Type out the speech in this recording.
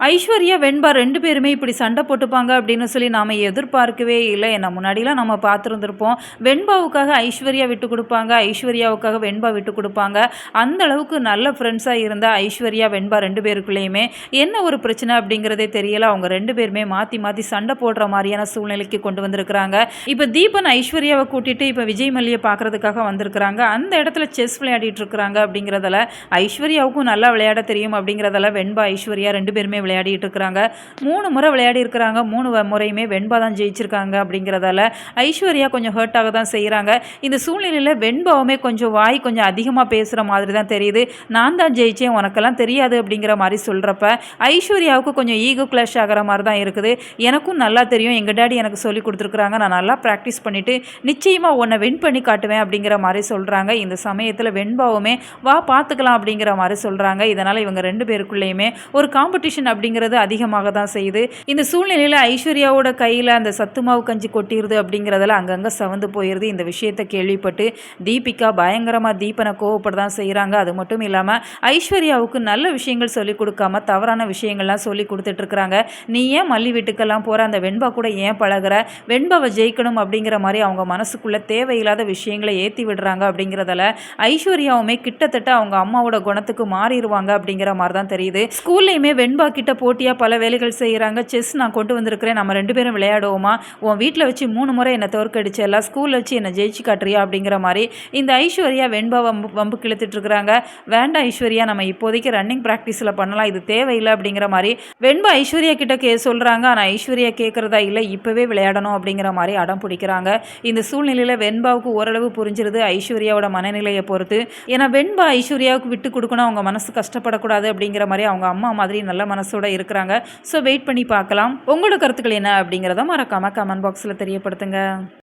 ஐஸ்வர்யா, வெண்பா 2 பேருமே இப்படி சண்டை போட்டுப்பாங்க அப்படின்னு சொல்லி நாம எதிர்பார்க்கவே இல்ல. ஏன்னா முன்னாடிலாம் நம்ம பார்த்துருந்துருப்போம். வெண்பாவுக்காக ஐஸ்வர்யா விட்டு குடுப்பாங்க. ஐஸ்வர்யாவுக்காக வெண்பா விட்டு குடுப்பாங்க. அந்த அளவுக்கு நல்ல ஃப்ரெண்ட்ஸா இருந்த ஐஸ்வர்யா, வெண்பா 2 பேருக்குள்ளேயுமே என்ன ஒரு பிரச்சனை அப்படிங்கிறதே தெரியல. அவங்க 2 பேருமே மாத்தி மாத்தி சண்டை போடுற மாரியான சூழ்நிலைக்கு கொண்டு வந்திருக்கிறாங்க. இப்ப தீபன் ஐஸ்வர்யாவ கூட்டிட்டு இப்ப விஜய் மல்லிய பார்க்கறதுக்காக வந்திருக்கிறாங்க. அந்த இடத்துல செஸ் விளையாடிட்டு இருக்கிறாங்க அப்படிங்கிறதால ஐஸ்வர்யாவுக்கும் நல்லா விளையாட தெரியும் அப்படிங்கிறதால வெண்பா, ஐஸ்வர்யா 2 பேருமே விளையாடிட்டு இருக்கிறாங்க. 3 முறை விளையாடி இருக்கிறாங்க. 3 முறையுமே வெண்பா தான் ஜெயிச்சிருக்காங்க அப்படிங்கிறதால ஐஸ்வர்யா கொஞ்சம் ஹர்ட் ஆக தான் செய்கிறாங்க. இந்த சூழ்நிலையில் வெண்பாவுமே கொஞ்சம் அதிகமாக பேசுகிற மாதிரி தான் தெரியுது. நான் தான் ஜெயிச்சேன், உனக்கெல்லாம் தெரியாது அப்படிங்கிற மாதிரி சொல்கிறப்ப ஐஸ்வர்யாவுக்கு கொஞ்சம் ஈகோ கிளாஷ் ஆகிற மாதிரி தான் இருக்குது. எனக்கும் நல்லா தெரியும், எங்கள் டேடி எனக்கு சொல்லி கொடுத்துருக்குறாங்க, நான் நல்லா ப்ராக்டிஸ் பண்ணிவிட்டு நிச்சயமாக உன்னை வின் பண்ணி காட்டுவேன் அப்படிங்கிற மாதிரி சொல்கிறாங்க. இந்த சமயத்தில் வெண்பாவுமே வா பார்த்துக்கலாம் அப்படிங்கிற மாதிரி சொல்கிறாங்க. இதனால் இவங்க 2 பேருக்குள்ளேயுமே ஒரு காம்படிஷன் அப்படிங்கிறது அதிகமாக தான் செய்யுது. இந்த சூழ்நிலையில் ஐஸ்வர்யாவோட கையில் அந்த சத்துமாவு கஞ்சி கொட்டிடுது அப்படிங்கிறதால அங்கங்கே சவந்து போயிடுது. இந்த விஷயத்தை கேள்விப்பட்டு தீபிகா பயங்கரமாக தீபனை கோவப்பட தான் செய்கிறாங்க. அது மட்டும் இல்லாமல் ஐஸ்வர்யாவுக்கு நல்ல விஷயங்கள் சொல்லிக் கொடுக்காம தவறான விஷயங்கள்லாம் சொல்லி கொடுத்துட்ருக்குறாங்க. நீ ஏன் மல்லி வீட்டுக்கெல்லாம் போகிற, அந்த வெண்பா கூட ஏன் பழகிற, வெண்பாவை ஜெயிக்கணும் அப்படிங்கிற மாதிரி அவங்க மனசுக்குள்ளே தேவையில்லாத விஷயங்களை ஏற்றி விடுறாங்க. அப்படிங்கிறதால ஐஸ்வர்யாவுமே கிட்டத்தட்ட அவங்க அம்மாவோட குணத்துக்கு மாறிடுவாங்க அப்படிங்கிற மாதிரி தான் தெரியுது. ஸ்கூல்லையுமே வெண்பா கிட்ட போட்டியாக பல வேலைகள் செய்கிறாங்க. செஸ் நான் கொண்டு வந்திருக்கிறேன், நம்ம 2 பேரும் விளையாடுவோமா, உன் வீட்டில் வச்சு 3 முறை என்னை தோற்கடிச்சு எல்லாம் ஸ்கூலில் வச்சு என்னை ஜெயிச்சு காட்டுறியா அப்படிங்கிற மாதிரி இந்த ஐஸ்வர்யா வெண்பா வம்பு கிழத்துட்டு இருக்கிறாங்க. வேண்டாம் ஐஸ்வர்யா, நம்ம இப்போதைக்கு ரன்னிங் ப்ராக்டிஸில் பண்ணலாம், இது தேவையில்லை அப்படிங்கிற மாதிரி வெண்பா ஐஸ்வர்யா கிட்ட சொல்கிறாங்க. ஆனால் ஐஸ்வர்யா கேட்குறதா இல்லை, இப்போவே விளையாடணும் அப்படிங்கிற மாதிரி அடம் பிடிக்கிறாங்க. இந்த சூழ்நிலையில் வெண்பாவுக்கு ஓரளவு புரிஞ்சிருது ஐஸ்வர்யாவோட மனநிலையை பொறுத்து. ஏன்னா வெண்பா ஐஸ்வர்யாவுக்கு விட்டு கொடுக்கணும், அவங்க மனசு கஷ்டப்படக்கூடாது அப்படிங்கிற மாதிரி அவங்க அம்மா மாதிரி நல்ல மனசோட இருக்கிறாங்க. ஸோ வெயிட் பண்ணி பார்க்கலாம். உங்களோட கருத்துக்கள் என்ன அப்படிங்கிறத மறக்காமல் கமெண்ட் பாக்ஸில் தெரியப்படுத்துங்க.